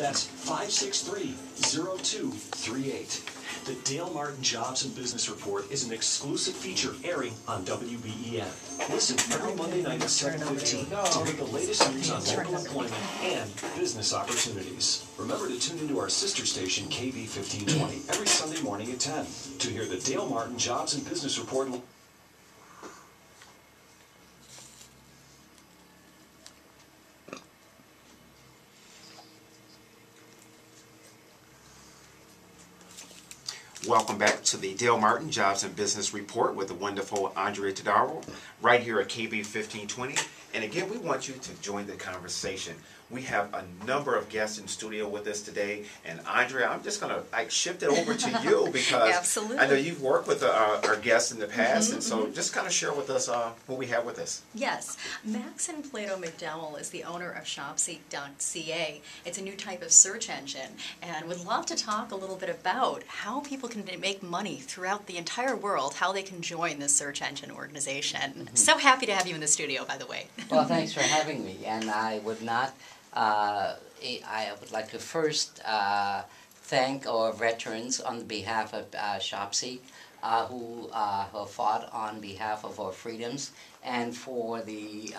That's 563-0238. The Dale Martin Jobs and Business Report is an exclusive feature airing on WBEN. Listen every Monday night at 7:15 to hear the latest news on local employment and business opportunities. Remember to tune into our sister station, KB 1520, every Sunday morning at 10 to hear the Dale Martin Jobs and Business Report. Welcome back to the Dale Martin Jobs and Business Report with the wonderful Andrea Tadaro right here at KB 1520. And again, we want you to join the conversation. We have a number of guests in studio with us today. And Andrea, I'm just going to shift it over to you because Absolutely. I know you've worked with our guests in the past. And so just kind of share with us who we have with us. Yes. Maxon Plato McDowell is the owner of ShopSeek.ca. It's a new type of search engine. And would love to talk a little bit about how people can make money throughout the entire world, how they can join this search engine organization. So happy to have you in the studio, by the way. Well, thanks for having me. And I would like to first thank our veterans on behalf of ShopSeek who have fought on behalf of our freedoms, and for the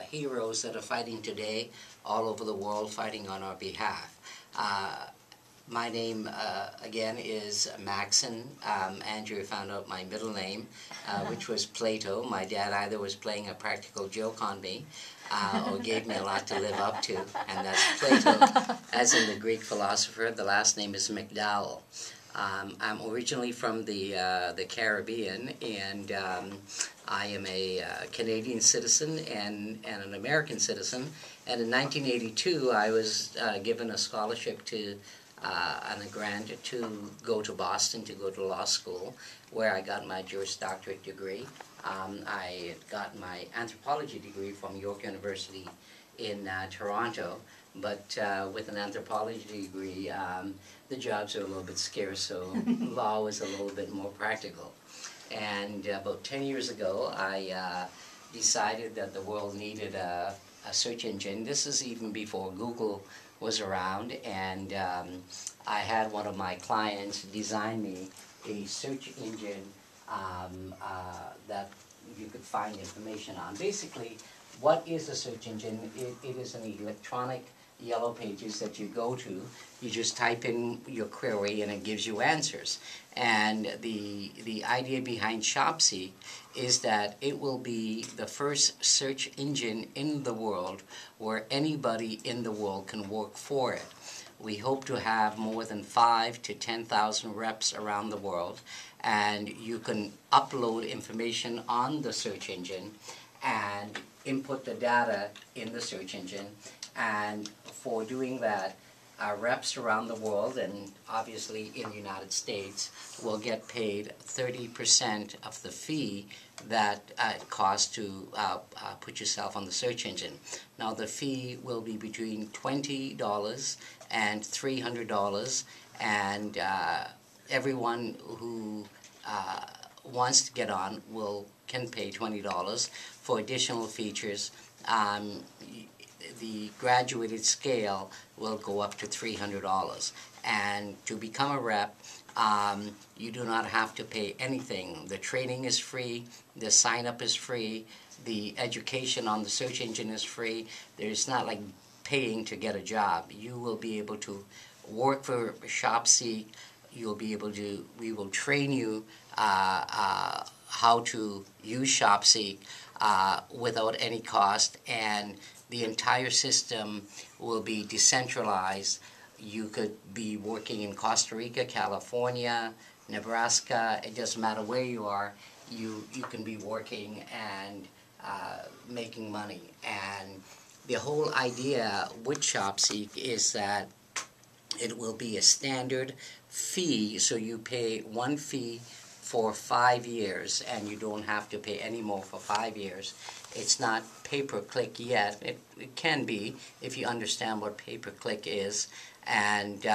heroes that are fighting today all over the world fighting on our behalf. My name, again, is Maxon. Andrew found out my middle name, which was Plato. My dad either was playing a practical joke on me or gave me a lot to live up to, and that's Plato, as in the Greek philosopher. The last name is McDowell. I'm originally from the Caribbean, and I am a Canadian citizen and an American citizen. And in 1982, I was given a scholarship and a grant to go to Boston to go to law school, where I got my Juris Doctorate degree. I got my anthropology degree from York University in Toronto, but with an anthropology degree, the jobs are a little bit scarce, so law was a little bit more practical. And about 10 years ago, I decided that the world needed a search engine. This is even before Google was around, and I had one of my clients design me a search engine that you could find information on. Basically, what is a search engine? It is an electronic yellow pages that you go to. You just type in your query and it gives you answers. And the idea behind ShopSeek is that it will be the first search engine in the world where anybody in the world can work for it. We hope to have more than 5,000 to 10,000 reps around the world, and you can upload information on the search engine and input the data in the search engine. And for doing that, our reps around the world, and obviously in the United States, will get paid 30% of the fee that it costs to put yourself on the search engine. Now, the fee will be between $20 and $300, and everyone who wants to get on can pay $20 for additional features. The graduated scale will go up to $300. And to become a rep, you do not have to pay anything. The training is free, the sign-up is free, the education on the search engine is free. There's not like paying to get a job. You will be able to work for ShopSeek. You'll be able to, we will train you how to use ShopSeek without any cost, and the entire system will be decentralized. You could be working in Costa Rica, California, Nebraska. It doesn't matter where you are. You can be working and making money. And the whole idea with ShopSeek is that it will be a standard fee, so you pay one fee for 5 years, and you don't have to pay any more for 5 years. It's not pay-per-click yet. It can be if you understand what pay-per-click is. And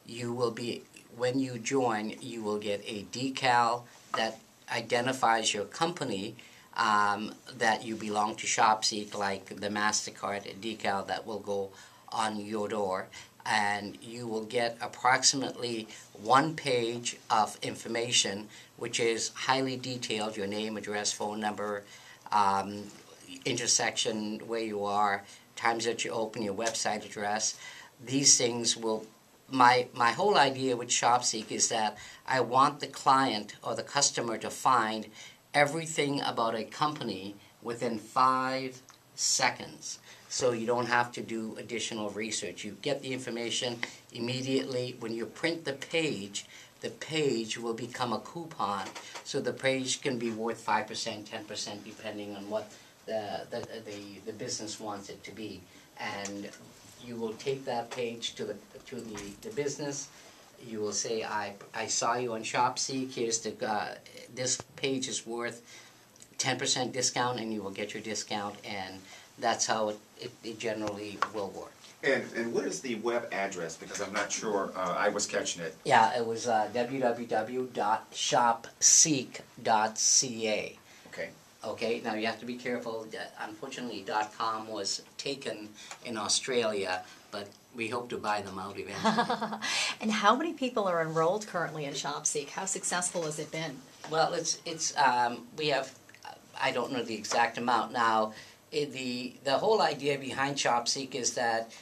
you will be, when you join, you will get a decal that identifies your company, that you belong to ShopSeek, like the MasterCard decal that will go on your door, and you will get approximately 1 page of information, which is highly detailed: your name, address, phone number, intersection where you are, times that you open, your website address. These things will, my whole idea with ShopSeek is that I want the client or the customer to find everything about a company within 5 seconds. So you don't have to do additional research. You get the information immediately. When you print the page will become a coupon. So the page can be worth 5%, 10%, depending on what the business wants it to be. And you will take that page to the business. You will say, I saw you on ShopSeek. Here's this page is worth 10% discount, and you will get your discount, and that's how it generally will work. And what is the web address? Because I'm not sure I was catching it. Yeah, it was www.shopseek.ca. Okay. Okay, now you have to be careful. Unfortunately, .com was taken in Australia, but we hope to buy them out eventually. And how many people are enrolled currently in ShopSeek? How successful has it been? Well, we have, I don't know the exact amount now. The whole idea behind ShopSeek is that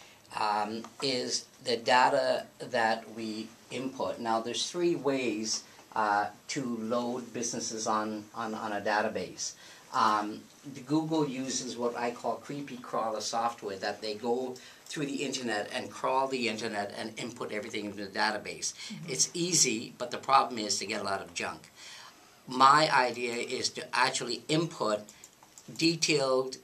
is the data that we input. Now, there's 3 ways to load businesses on a database. Google uses what I call creepy crawler software, that they go through the internet and crawl the internet and input everything into the database. Mm-hmm. It's easy, but the problem is to get a lot of junk. My idea is to actually input detailed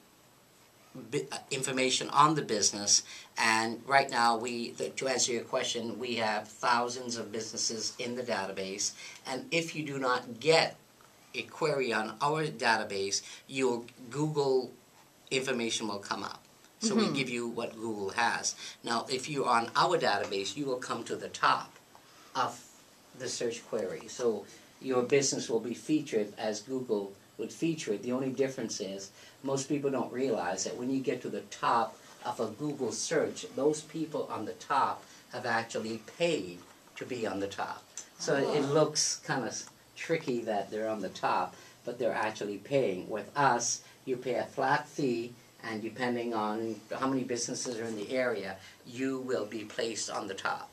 information on the business, and right now to answer your question, we have thousands of businesses in the database, and if you do not get a query on our database, your Google information will come up. So we give you what Google has. Now, if you're on our database, you will come to the top of the search query. So your business will be featured as Google would feature it. The only difference is most people don't realize that when you get to the top of a Google search, those people on the top have actually paid to be on the top. So it looks kind of tricky that they're on the top, but they're actually paying. With us, you pay a flat fee, and depending on how many businesses are in the area, you will be placed on the top.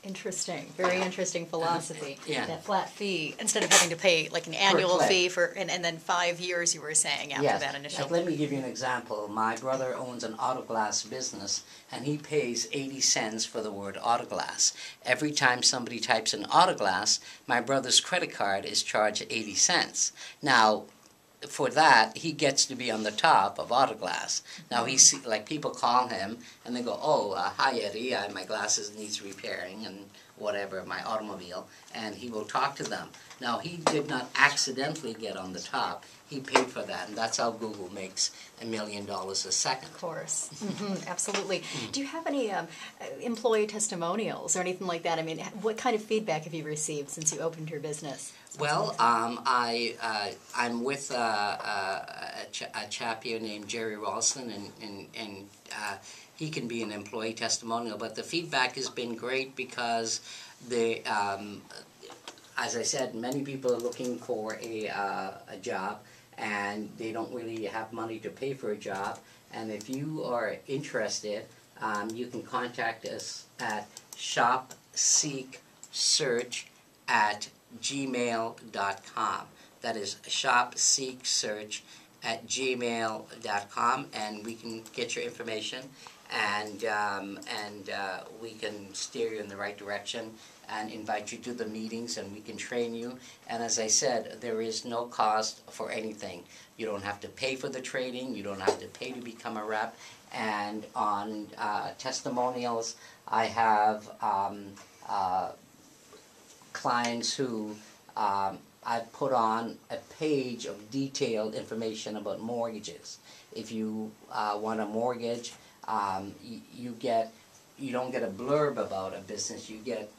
Interesting. Very interesting philosophy. Yeah. That flat fee, instead of having to pay like an annual click. fee for, and then 5 years, you were saying, after that initial. Let me give you an example. My brother owns an auto glass business, and he pays 80 cents for the word auto glass. Every time somebody types in auto glass, my brother's credit card is charged 80 cents. Now, for that, he gets to be on the top of Autoglass. Now, people call him, and they go, hi, Eddie, my glasses needs repairing, and whatever, my automobile, and he will talk to them. Now, he did not accidentally get on the top. He paid for that, and that's how Google makes $1 million a second. Of course. Absolutely. Do you have any employee testimonials or anything like that? I mean, what kind of feedback have you received since you opened your business? Well, I'm with a chap here named Jerry Ralston, and he can be an employee testimonial. But the feedback has been great because as I said, many people are looking for a job, and they don't really have money to pay for a job. And if you are interested, you can contact us at shopseeksearch@gmail.com. That is shopseeksearch@gmail.com, and we can get your information, and we can steer you in the right direction and invite you to the meetings, and we can train you. And as I said, there is no cost for anything. You don't have to pay for the training. You don't have to pay to become a rep. And on testimonials, I have clients who I put on a page of detailed information about mortgages. If you want a mortgage, you don't get a blurb about a business. You get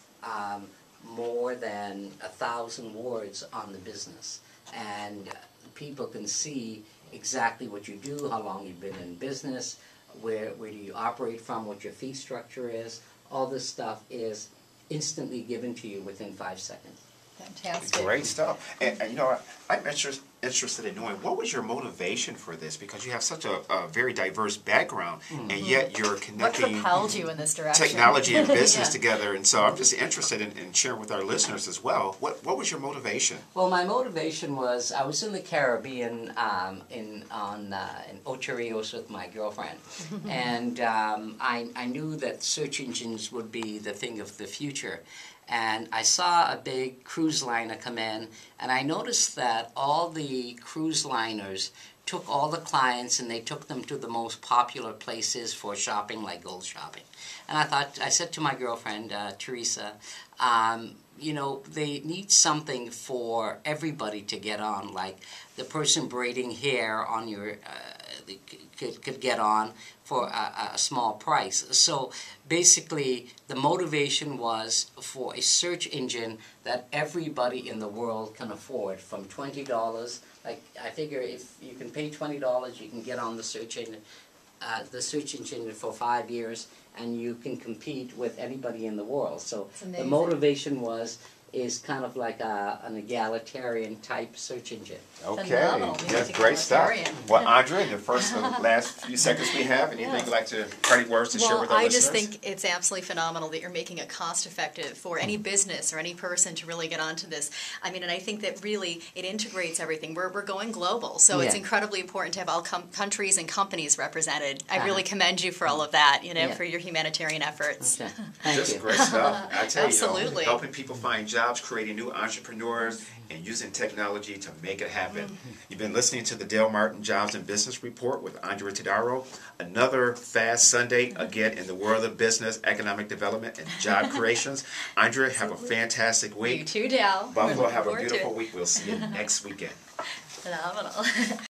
more than 1,000 words on the business, and people can see exactly what you do, how long you've been in business, where do you operate from, what your fee structure is. All this stuff is instantly given to you within 5 seconds. Fantastic. Great stuff. And you know, I'm interested in knowing, what was your motivation for this? Because you have such a very diverse background, and yet you're What connecting propelled you in this direction? technology and business Yeah. together. And so I'm just interested in sharing with our listeners as well. What was your motivation? Well, my motivation was I was in the Caribbean in Ocho Rios with my girlfriend, and I knew that search engines would be the thing of the future. And I saw a big cruise liner come in, and I noticed that all the cruise liners took all the clients and they took them to the most popular places for shopping, like gold shopping. And I said to my girlfriend, Teresa, you know, they need something for everybody to get on, like the person braiding hair on your, could get on for a small price. So basically, the motivation was for a search engine that everybody in the world can afford, from $20. Like, I figure if you can pay $20, you can get on the search engine for 5 years, and you can compete with anybody in the world. So the motivation is kind of like an egalitarian type search engine. Okay, Phenomenal. that's Music great stuff. egalitarian. Well, Andrea, in the first last few seconds we have, anything you'd like to, parting words to share with our I listeners? just think it's absolutely phenomenal that you're making it cost effective for any business or any person to really get onto this. I mean, and I think that really it integrates everything. We're going global, so it's Yeah. incredibly important to have all countries and companies represented. I really commend you for all of that, you know, Yeah. for your humanitarian efforts. Okay. Thank Just you. great stuff. I tell you, Absolutely. helping people find jobs, creating new entrepreneurs, and using technology to make it happen. You've been listening to the Dale Martin Jobs and Business Report with Andrea Tadaro. Another fast Sunday, again, in the world of business, economic development, and job creations. Andrea, have a fantastic week. You too, Dal. Buffalo, have a Looking forward to beautiful it. week. We'll see you next weekend. Phenomenal.